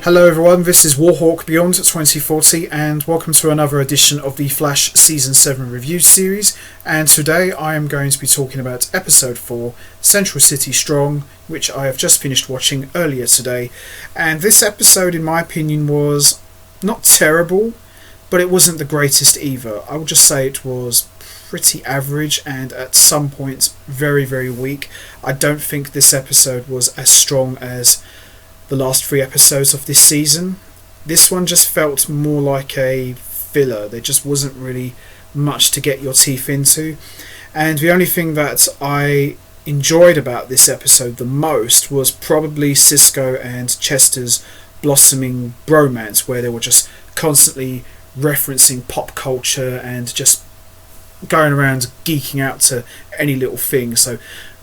Hello everyone, this is Warhawk Beyond 2040 and welcome to another edition of the Flash Season 7 review series, and today I am going to be talking about Episode 4, Central City Strong, which I have just finished watching earlier today. And this episode, in my opinion, was not terrible, but it wasn't the greatest either. I would just say it was pretty average and at some points very, very weak. I don't think this episode was as strong as the last 3 episodes of this season. This one just felt more like a filler. There just wasn't really much to get your teeth into. And the only thing that I enjoyed about this episode the most was probably Cisco and Chester's blossoming bromance, where they were just constantly referencing pop culture and just going around geeking out to any little thing. So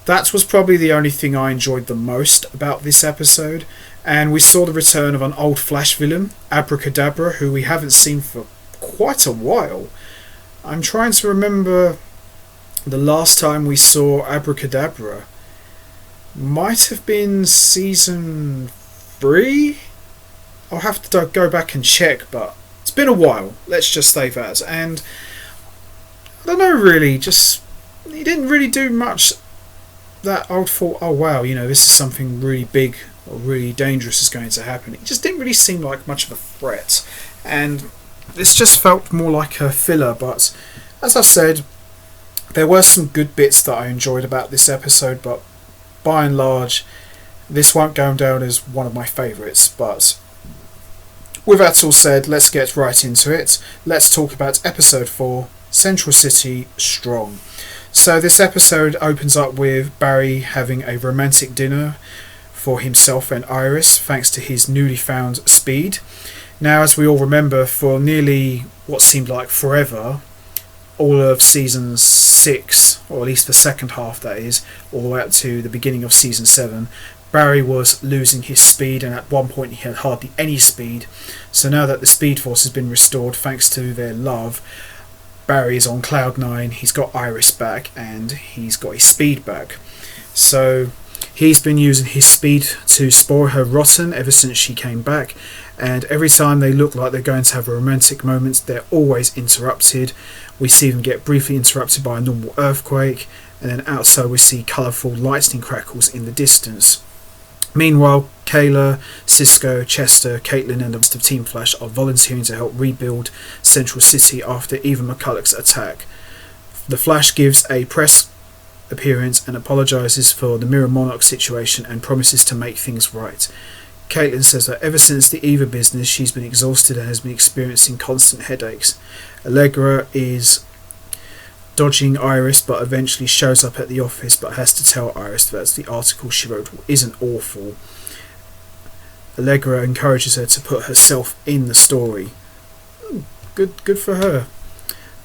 that was probably the only thing I enjoyed the most about this episode. And we saw the return of an old Flash villain, Abracadabra, who we haven't seen for quite a while. I'm trying to remember the last time we saw Abracadabra. Might have been season 3? I'll have to go back and check, but it's been a while. Let's just say that. And I don't know really, just he didn't really do much that I thought, oh wow, you know, this is something really big or really dangerous is going to happen. It just didn't really seem like much of a threat, and this just felt more like a filler. But as I said, there were some good bits that I enjoyed about this episode, but by and large this won't go down as one of my favourites. But with that all said, let's get right into it. Let's talk about episode 4, Central City Strong. So this episode opens up with Barry having a romantic dinner for himself and Iris, thanks to his newly found speed. Now, as we all remember, for nearly what seemed like forever, all of season 6, or at least the second half that is, all the way up to the beginning of season 7, Barry was losing his speed, and at one point he had hardly any speed. So now that the Speed Force has been restored thanks to their love, Barry is on cloud 9, he's got Iris back, and he's got his speed back. So he's been using his speed to spoil her rotten ever since she came back, and every time they look like they're going to have a romantic moment, they're always interrupted. We see them get briefly interrupted by a normal earthquake, and then outside we see colourful lightning crackles in the distance. Meanwhile, Kayla, Cisco, Chester, Caitlin and the rest of Team Flash are volunteering to help rebuild Central City after Eva McCulloch's attack. The Flash gives a press appearance and apologises for the Mirror Monarch situation and promises to make things right. Caitlin says that ever since the Eva business she's been exhausted and has been experiencing constant headaches. Allegra is dodging Iris but eventually shows up at the office, but has to tell Iris that the article she wrote isn't awful. Allegra encourages her to put herself in the story. Good for her.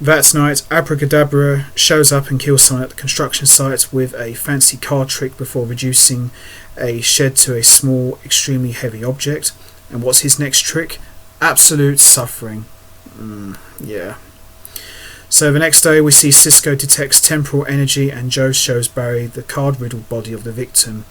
That night, Abracadabra shows up and kills someone at the construction site with a fancy card trick before reducing a shed to a small, extremely heavy object. And what's his next trick? Absolute suffering. Yeah. So the next day we see Cisco detects temporal energy and Joe shows Barry the card-riddled body of the victim.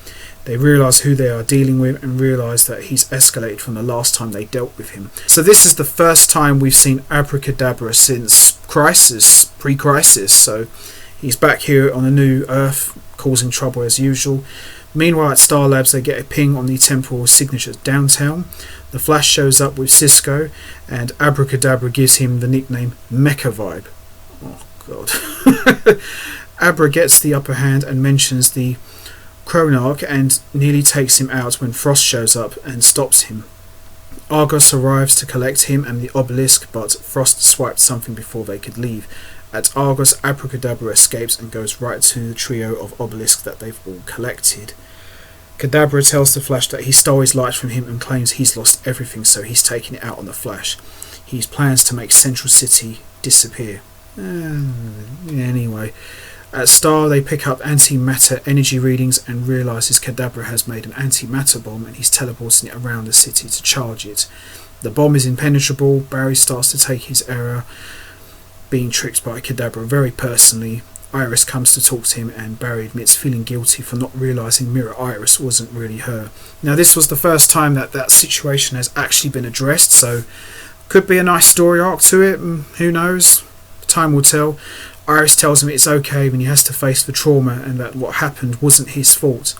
They realise who they are dealing with and realise that he's escalated from the last time they dealt with him. So this is the first time we've seen Abracadabra since pre-Crisis. So he's back here on a new Earth, causing trouble as usual. Meanwhile at Star Labs they get a ping on the temporal signatures downtown. The Flash shows up with Cisco and Abracadabra gives him the nickname Mecha Vibe. Oh god. Abra gets the upper hand and mentions the Chronarch and nearly takes him out when Frost shows up and stops him. Argos arrives to collect him and the obelisk, but Frost swiped something before they could leave. At Argos, Abracadabra escapes and goes right to the trio of obelisk that they've all collected. Kadabra tells the Flash that he stole his light from him and claims he's lost everything, so he's taking it out on the Flash. He plans to make Central City disappear. Anyway, At Star, they pick up antimatter energy readings and realises Kadabra has made an antimatter bomb and he's teleporting it around the city to charge it. The bomb is impenetrable. Barry starts to take his error, being tricked by Kadabra, very personally. Iris comes to talk to him and Barry admits feeling guilty for not realising Mirror Iris wasn't really her. Now this was the first time that situation has actually been addressed, so could be a nice story arc to it, who knows? Time will tell. Iris tells him it's okay when he has to face the trauma and that what happened wasn't his fault.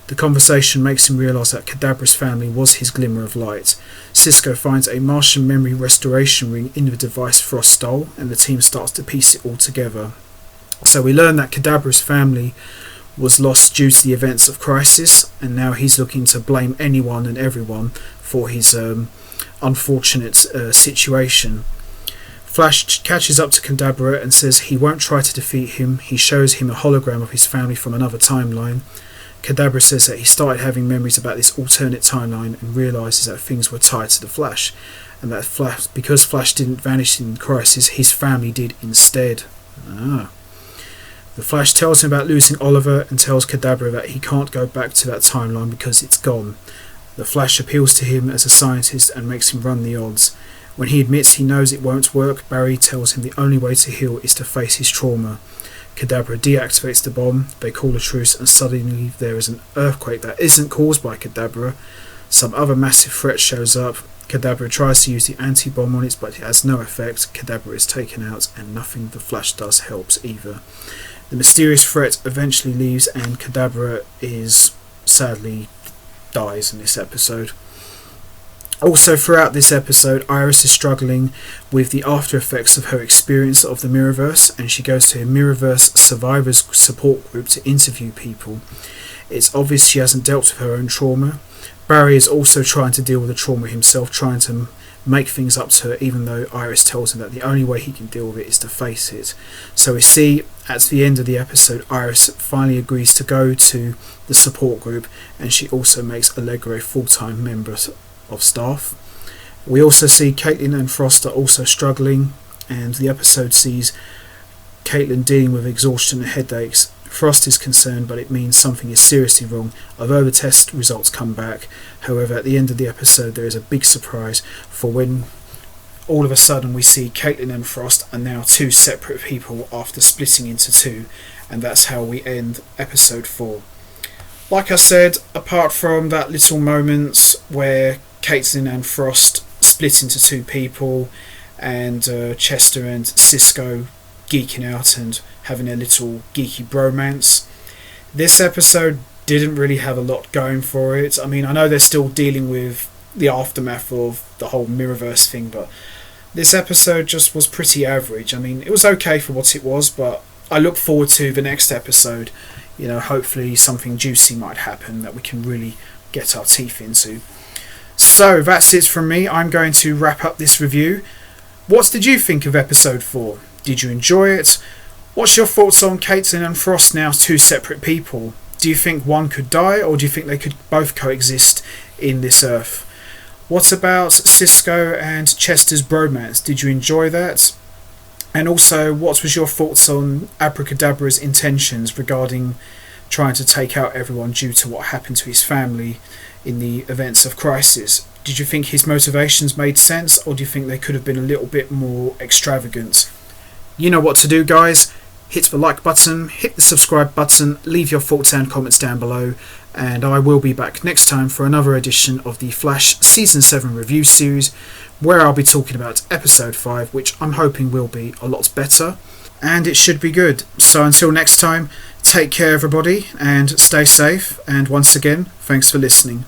The conversation makes him realise that Kadabra's family was his glimmer of light. Cisco finds a Martian memory restoration ring in the device Frost stole, and the team starts to piece it all together. So we learn that Kadabra's family was lost due to the events of Crisis, and now he's looking to blame anyone and everyone for his unfortunate situation. Flash catches up to Kadabra and says he won't try to defeat him. He shows him a hologram of his family from another timeline. Kadabra says that he started having memories about this alternate timeline and realises that things were tied to the Flash, and that because Flash didn't vanish in Crisis, his family did instead. The Flash tells him about losing Oliver and tells Kadabra that he can't go back to that timeline because it's gone. The Flash appeals to him as a scientist and makes him run the odds. When he admits he knows it won't work, Barry tells him the only way to heal is to face his trauma. Kadabra deactivates the bomb, they call a truce, and suddenly there is an earthquake that isn't caused by Kadabra. Some other massive threat shows up. Kadabra tries to use the anti-bomb on it, but it has no effect. Kadabra is taken out, and nothing the Flash does helps either. The mysterious threat eventually leaves, and Kadabra sadly dies in this episode. Also throughout this episode, Iris is struggling with the after effects of her experience of the Mirrorverse, and she goes to a Mirrorverse survivors support group to interview people. It's obvious she hasn't dealt with her own trauma. Barry is also trying to deal with the trauma himself, trying to make things up to her, even though Iris tells him that the only way he can deal with it is to face it. So we see at the end of the episode, Iris finally agrees to go to the support group, and she also makes Allegra a full-time member of staff. We also see Caitlin and Frost are also struggling, and the episode sees Caitlin dealing with exhaustion and headaches. Frost is concerned, but it means something is seriously wrong, although the test results come back. However, at the end of the episode there is a big surprise, for when all of a sudden we see Caitlin and Frost are now two separate people after splitting into two, and that's how we end episode 4. Like I said, apart from that little moment where Caitlin and Frost split into two people, and Chester and Cisco geeking out and having a little geeky bromance, this episode didn't really have a lot going for it. I mean, I know they're still dealing with the aftermath of the whole Mirrorverse thing, but this episode just was pretty average. I mean, it was okay for what it was, but I look forward to the next episode. You know, hopefully something juicy might happen that we can really get our teeth into. So that's it from me. I'm going to wrap up this review. What did you think of episode 4? Did you enjoy it? What's your thoughts on Caitlin and Frost now two separate people? Do you think one could die, or do you think they could both coexist in this Earth? What about Cisco and Chester's bromance? Did you enjoy that? And also, what was your thoughts on Abracadabra's intentions regarding trying to take out everyone due to what happened to his family in the events of Crisis? Did you think his motivations made sense, or do you think they could have been a little bit more extravagant? You know what to do, guys. Hit the like button, hit the subscribe button, leave your thoughts and comments down below, and I will be back next time for another edition of the Flash Season 7 review series, where I'll be talking about episode 5, which I'm hoping will be a lot better, and it should be good. So until next time, take care everybody, and stay safe, and once again, thanks for listening.